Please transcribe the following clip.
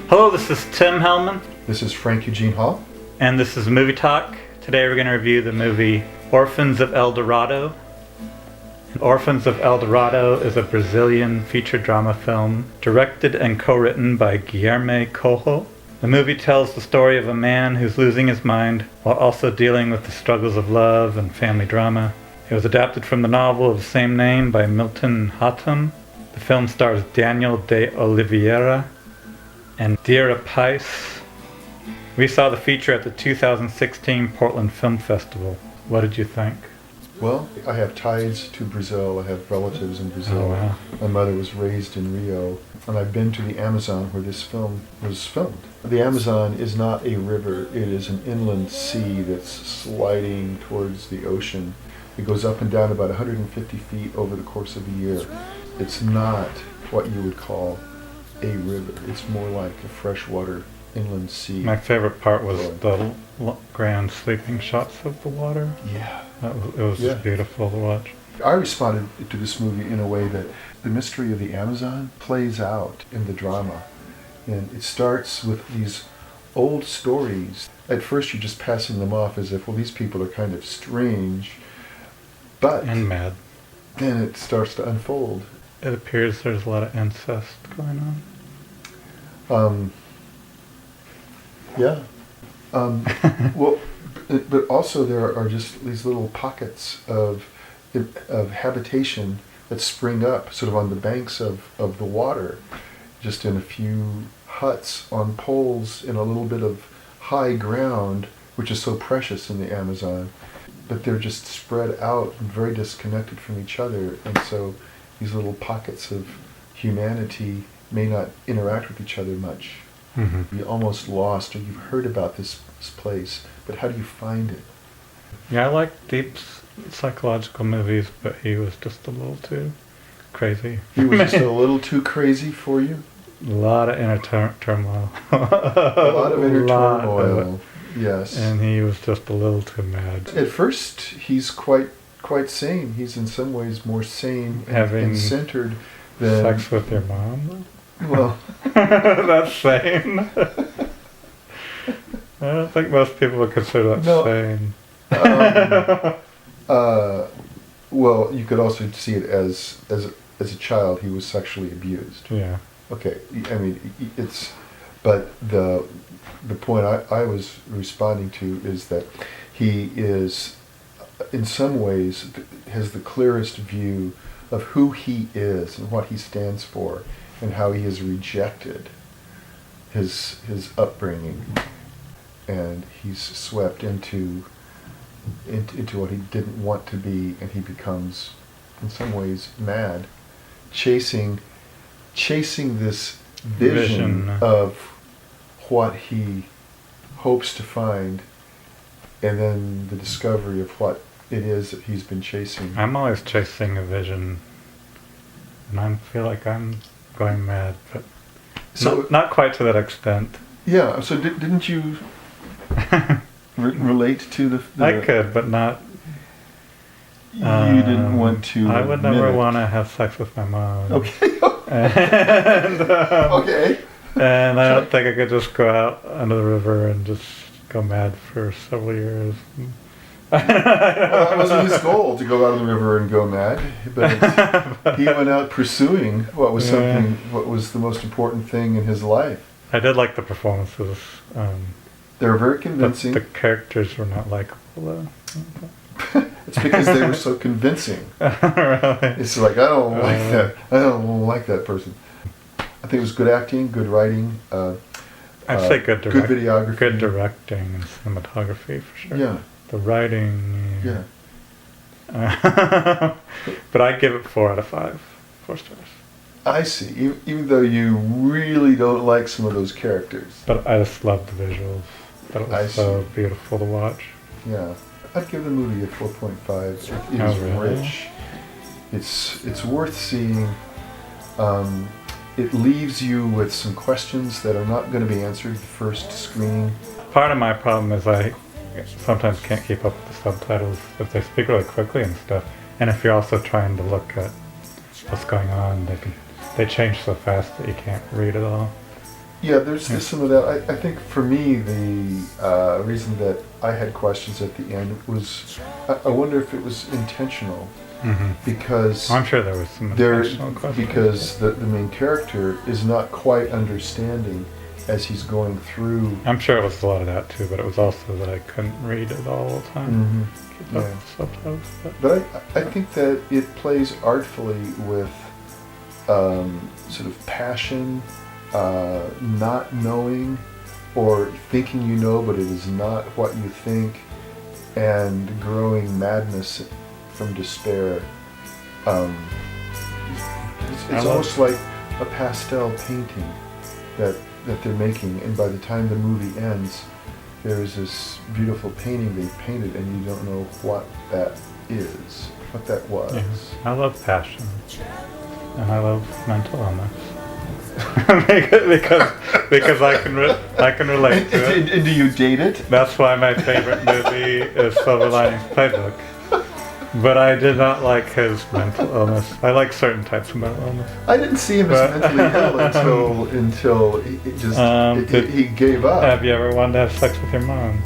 Hello, this is Tim Hellman. This is Frank Eugene Hall. And this is Movie Talk. Today we're going to review the movie Orphans of Eldorado. Orphans of Eldorado is a Brazilian feature drama film directed and co-written by Guilherme Coelho. The movie tells the story of a man who's losing his mind while also dealing with the struggles of love and family drama. It was adapted from the novel of the same name by Milton Hatoum. The film stars Daniel de Oliveira and Dira Pais. We saw the feature at the 2016 Portland Film Festival. What did you think? Well, I have ties to Brazil. I have relatives in Brazil. Oh, wow. My mother was raised in Rio, and I've been to the Amazon where this film was filmed. The Amazon is not a river. It is an inland sea that's sliding towards the ocean. It goes up and down about 150 feet over the course of a year. It's not what you would call a river. It's more like a freshwater inland sea. My favorite part was the grand sweeping shots of the water. Yeah. It was just beautiful to watch. I responded to this movie in a way that the mystery of the Amazon plays out in the drama. And it starts with these old stories. At first you're just passing them off as if, well, these people are kind of strange. But and mad. Then it starts to unfold. It appears there's a lot of incest going on. Yeah. Well, but also there are just these little pockets of habitation that spring up sort of on the banks of the water, just in a few huts on poles in a little bit of high ground, which is so precious in the Amazon. But they're just spread out and very disconnected from each other, and so these little pockets of humanity may not interact with each other much. Mm-hmm. You're almost lost, or you've heard about this place, but how do you find it? Yeah, I like deep psychological movies, but he was just a little too crazy. He was just a little too crazy for you? A lot of inner turmoil. A lot of inner turmoil, yes. And he was just a little too mad. At first, he's quite sane. He's in some ways more sane and centered than... Sex with your mom? Well... That's sane. I don't think most people would consider that sane. Well, you could also see it as a child he was sexually abused. Yeah. Okay, I mean, but the point I was responding to is that he is, in some ways, has the clearest view of who he is and what he stands for and how he has rejected his upbringing, and he's swept into what he didn't want to be, and he becomes, in some ways, mad, chasing this vision of what he hopes to find, and then the discovery of what it is that he's been chasing. I'm always chasing a vision, and I feel like I'm going mad, but not quite to that extent. Yeah, so didn't you relate to the... I could, but not... You didn't want to... I would never want to have sex with my mom. Okay. And, okay. And I don't think I could just go out under the river and just go mad for several years. Well, that wasn't his goal, to go out on the river and go mad, but he went out pursuing what was the most important thing in his life. I did like the performances. They were very convincing. The characters were not likable, though. It's because they were so convincing. Really? It's like, I don't like that. I don't like that person. I think it was good acting, good writing. I'd say good videography. Good directing and cinematography, for sure. Yeah. The writing. Yeah. But I'd give it 4 out of 5. 4 stars. I see. Even though you really don't like some of those characters. But I just loved the visuals. But it was so beautiful to watch. Yeah. I'd give the movie a 4.5. It is rich. It's worth seeing. It leaves you with some questions that are not going to be answered the first screening. Part of my problem is I sometimes can't keep up with the subtitles if they speak really quickly and stuff. And if you're also trying to look at what's going on, they change so fast that you can't read it all. Yeah, there's some of that. I think for me, the reason that I had questions at the end was, I wonder if it was intentional. Because I'm sure there was some intentional questions. Because the main character is not quite understanding as he's going through. I'm sure it was a lot of that too, but it was also that I couldn't read it all the time. Keep up with subtitles, but I think that it plays artfully with sort of passion, not knowing, or thinking you know, but it is not what you think, and growing madness from despair. It's almost like a pastel painting that they're making, and by the time the movie ends, there's this beautiful painting they painted, and you don't know what that is, what that was. Yeah. I love passion, and I love mental illness. because I can relate to it. And do you date it? That's why my favorite movie is Silver Linings Playbook. But I did not like his mental illness. I like certain types of mental illness. I didn't see him as mentally ill until he gave up. Have you ever wanted to have sex with your mom?